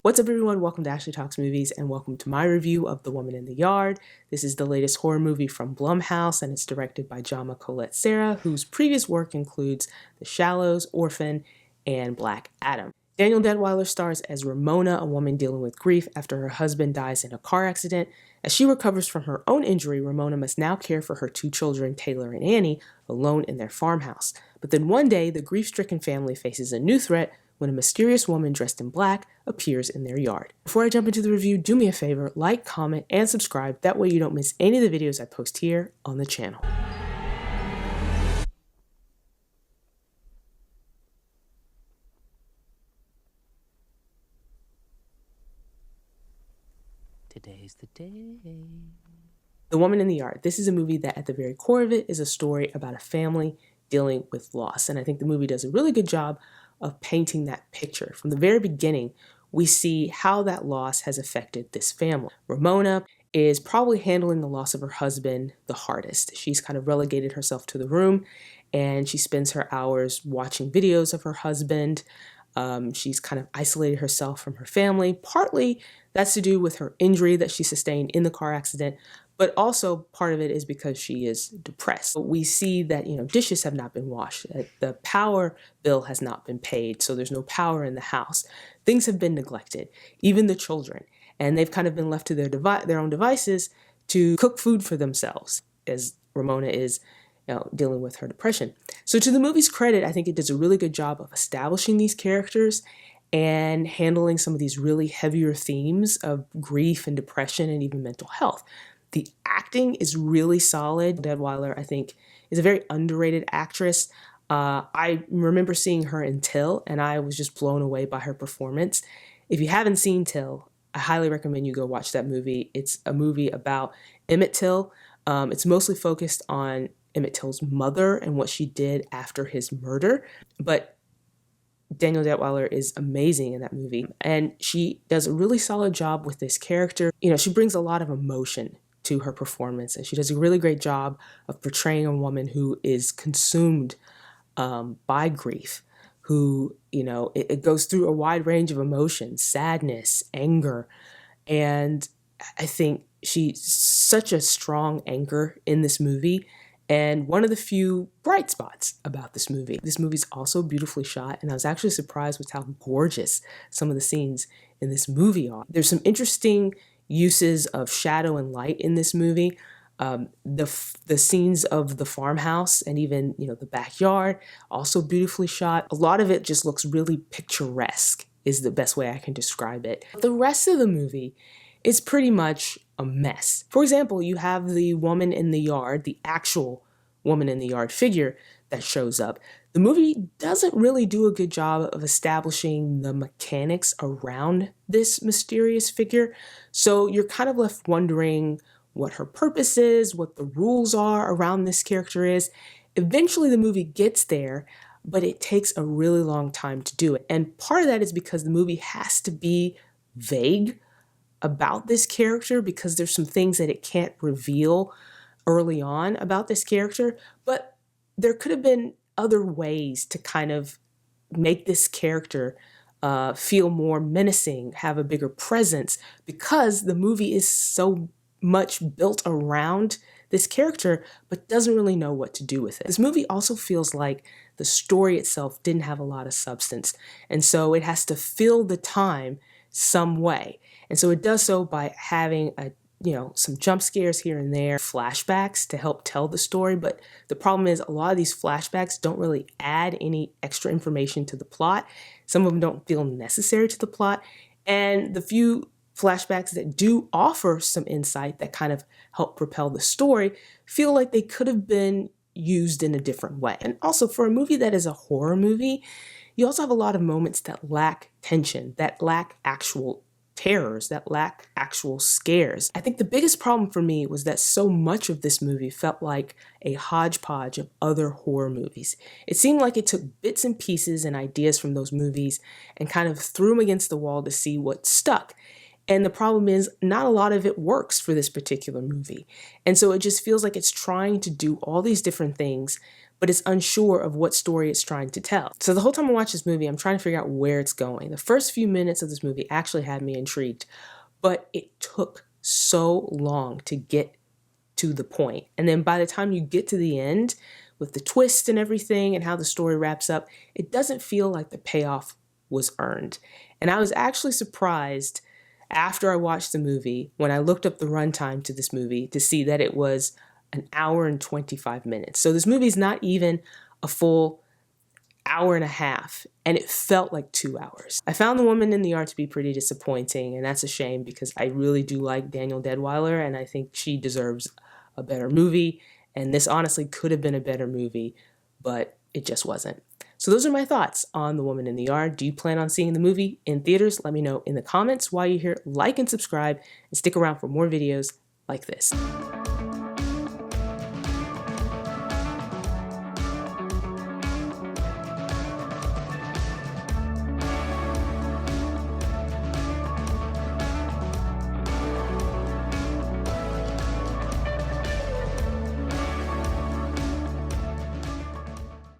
What's up, everyone? Welcome to Ashley Talks Movies, and welcome to my review of The Woman in the Yard. This is the latest horror movie from Blumhouse, and it's directed by Jama Colette-Serra, whose previous work includes The Shallows, Orphan, and Black Adam. Danielle Deadwyler stars as Ramona, a woman dealing with grief after her husband dies in a car accident. As she recovers from her own injury, Ramona must now care for her two children, Taylor and Annie, alone in their farmhouse. But then one day, the grief-stricken family faces a new threat when a mysterious woman dressed in black appears in their yard. Before I jump into the review, do me a favor, like, comment, and subscribe. That way you don't miss any of the videos I post here on the channel. Today's the day. The Woman in the Yard. This is a movie that at the very core of it is a story about a family dealing with loss. And I think the movie does a really good job of painting that picture. From the very beginning, we see how that loss has affected this family. Ramona is probably handling the loss of her husband the hardest. She's kind of relegated herself to the room, and she spends her hours watching videos of her husband. She's kind of isolated herself from her family. Partly that's to do with her injury that she sustained in the car accident, but also part of it is because she is depressed. We see that, dishes have not been washed. The power bill has not been paid, so there's no power in the house. Things have been neglected, even the children, and they've kind of been left to their own devices to cook food for themselves, as Ramona is dealing with her depression. So to the movie's credit, I think it does a really good job of establishing these characters and handling some of these really heavier themes of grief and depression and even mental health. The acting is really solid. Deadwyler, I think, is a very underrated actress. I remember seeing her in Till, and I was just blown away by her performance. If you haven't seen Till, I highly recommend you go watch that movie. It's a movie about Emmett Till. It's mostly focused on Emmett Till's mother and what she did after his murder. But Danielle Deadwyler is amazing in that movie, and she does a really solid job with this character. She brings a lot of emotion to her performance, and she does a really great job of portraying a woman who is consumed by grief, who, it goes through a wide range of emotions, sadness, anger, and I think she's such a strong anchor in this movie, and one of the few bright spots about this movie. This movie's also beautifully shot, and I was actually surprised with how gorgeous some of the scenes in this movie are. There's some interesting uses of shadow and light in this movie. The scenes of the farmhouse and even, the backyard, also beautifully shot. A lot of it just looks really picturesque, is the best way I can describe it. The rest of the movie is pretty much a mess. For example, you have the woman in the yard, the actual woman in the yard figure that shows up. The movie doesn't really do a good job of establishing the mechanics around this mysterious figure. So you're kind of left wondering what her purpose is, what the rules are around this character is. Eventually the movie gets there, but it takes a really long time to do it. And part of that is because the movie has to be vague about this character, because there's some things that it can't reveal early on about this character. But there could have been other ways to kind of make this character feel more menacing, have a bigger presence, because the movie is so much built around this character, but doesn't really know what to do with it. This movie also feels like the story itself didn't have a lot of substance, and so it has to fill the time some way. And so it does so by having some jump scares here and there, flashbacks to help tell the story. But the problem is a lot of these flashbacks don't really add any extra information to the plot. Some of them don't feel necessary to the plot. And the few flashbacks that do offer some insight that kind of help propel the story feel like they could have been used in a different way. And also, for a movie that is a horror movie, you also have a lot of moments that lack tension, that lack actual terrors, that lack actual scares. I think the biggest problem for me was that so much of this movie felt like a hodgepodge of other horror movies. It seemed like it took bits and pieces and ideas from those movies and kind of threw them against the wall to see what stuck. And the problem is not a lot of it works for this particular movie. And so it just feels like it's trying to do all these different things, but it's unsure of what story it's trying to tell. So the whole time I watch this movie, I'm trying to figure out where it's going. The first few minutes of this movie actually had me intrigued, but it took so long to get to the point. And then by the time you get to the end, with the twist and everything and how the story wraps up, it doesn't feel like the payoff was earned. And I was actually surprised after I watched the movie, when I looked up the runtime to this movie, to see that it was an hour and 25 minutes. So this movie is not even a full hour and a half, and it felt like 2 hours. I found The Woman in the Yard to be pretty disappointing, and that's a shame because I really do like Danielle Deadwyler, and I think she deserves a better movie, and this honestly could have been a better movie, but it just wasn't. So those are my thoughts on The Woman in the Yard. Do you plan on seeing the movie in theaters? Let me know in the comments. While you're here, like and subscribe, and stick around for more videos like this.